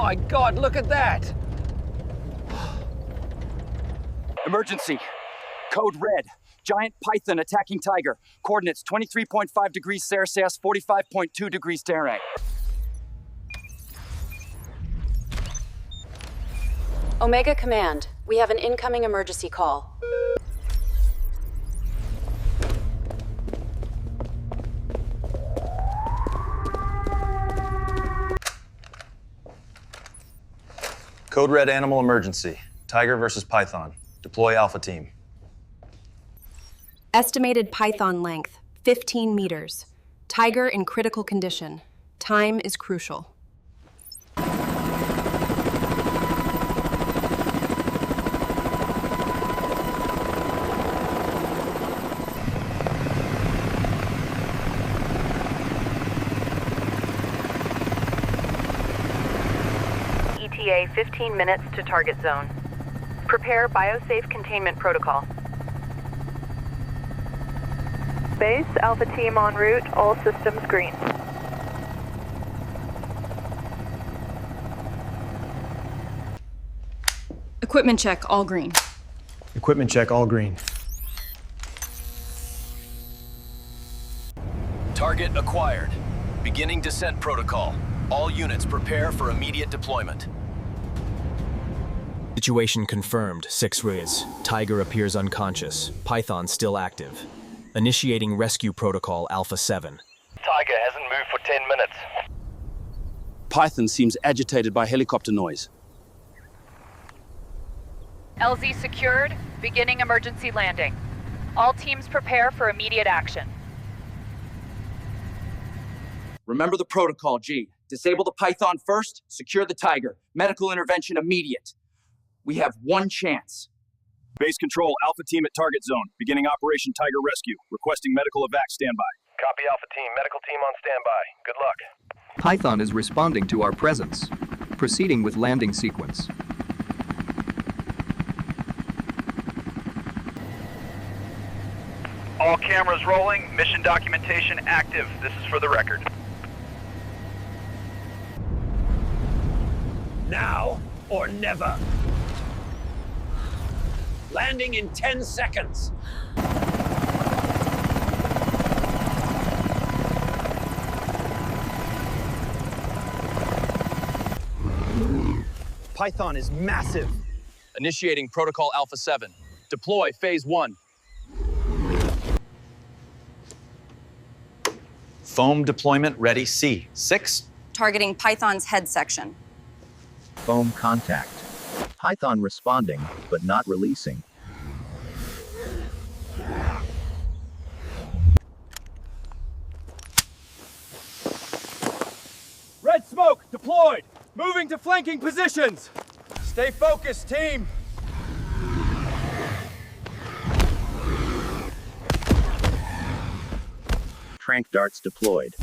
my God, look at that! Emergency. Code red. Giant python attacking tiger. Coordinates 23.5 degrees Celsius, 45.2 degrees Fahrenheit. Omega Command, we have an incoming emergency call. Code red animal emergency. Tiger versus python. Deploy Alpha Team. Estimated python length, 15 meters. Tiger in critical condition. Time is crucial. ETA 15 minutes to target zone. Prepare biosafe containment protocol. Base, Alpha Team en route, all systems green. Equipment check, all green. Equipment check, all green. Target acquired. Beginning descent protocol. All units prepare for immediate deployment. Situation confirmed, 6 Riz. Tiger appears unconscious. Python still active. Initiating rescue protocol Alpha 7. Tiger hasn't moved for 10 minutes. Python seems agitated by helicopter noise. LZ secured. Beginning emergency landing. All teams prepare for immediate action. Remember the protocol, G. Disable the Python first, secure the Tiger. Medical intervention immediate. We have one chance. Base control, Alpha Team at target zone. Beginning Operation Tiger Rescue. Requesting medical evac standby. Copy, Alpha Team. Medical team on standby. Good luck. Python is responding to our presence. Proceeding with landing sequence. All cameras rolling. Mission documentation active. This is for the record. Now or never. Landing in 10 seconds. Python is massive. Initiating Protocol Alpha 7. Deploy Phase 1. Foam deployment ready C. 6. Targeting Python's head section. Foam contact. Python responding, but not releasing. Red smoke deployed. Moving to flanking positions. Stay focused, team. Tranq darts deployed.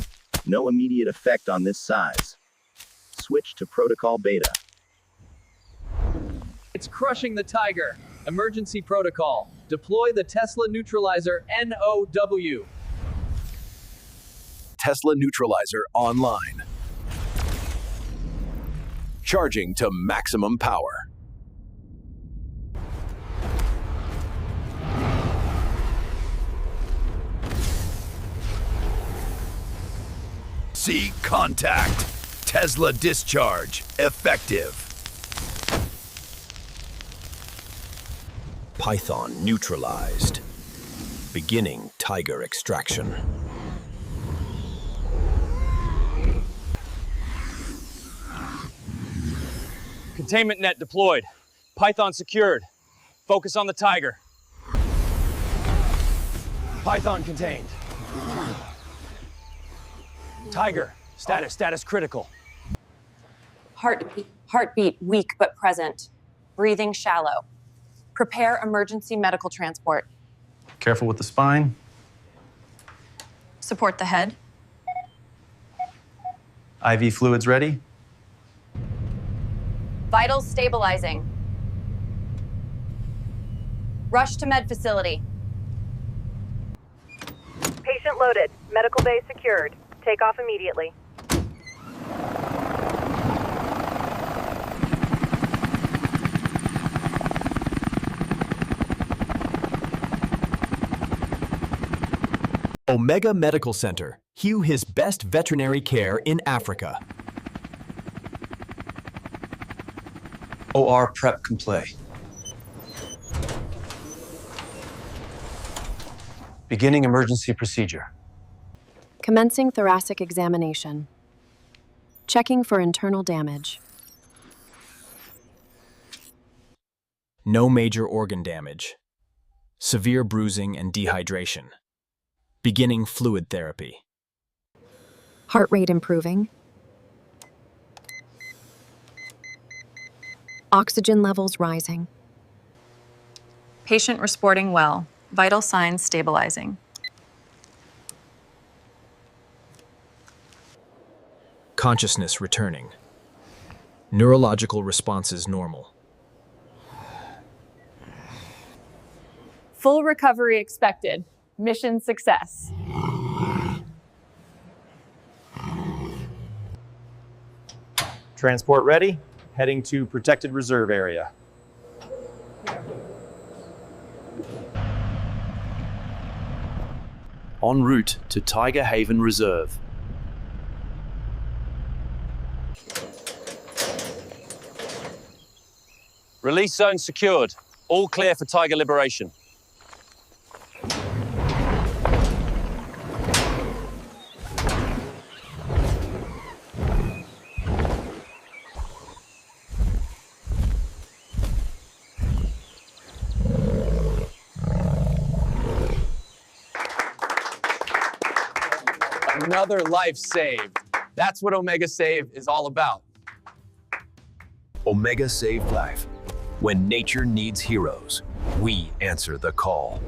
No immediate effect on this size. Switch to Protocol Beta. It's crushing the Tiger. Emergency protocol. Deploy the Tesla neutralizer NOW. Tesla neutralizer online. Charging to maximum power. See contact. Tesla discharge. Effective. Python neutralized. Beginning Tiger extraction. Containment net deployed. Python secured. Focus on the Tiger. Python contained. Tiger, status critical. Heartbeat weak but present. Breathing shallow. Prepare emergency medical transport. Careful with the spine. Support the head. IV fluids ready. Vitals stabilizing. Rush to med facility. Patient loaded. Medical bay secured. Take off immediately. Omega Medical Center. Hew his best veterinary care in Africa. OR prep complete. Beginning emergency procedure. Commencing thoracic examination. Checking for internal damage. No major organ damage. Severe bruising and dehydration. Beginning fluid therapy. Heart rate improving. Oxygen levels rising. Patient responding well. Vital signs stabilizing. Consciousness returning. Neurological responses normal. Full recovery expected. Mission success. Transport ready. Heading to protected reserve area. En route to Tiger Haven Reserve. Release zone secured. All clear for Tiger liberation. Another life saved. That's what Omega Save is all about. Omega saved life. When nature needs heroes, we answer the call.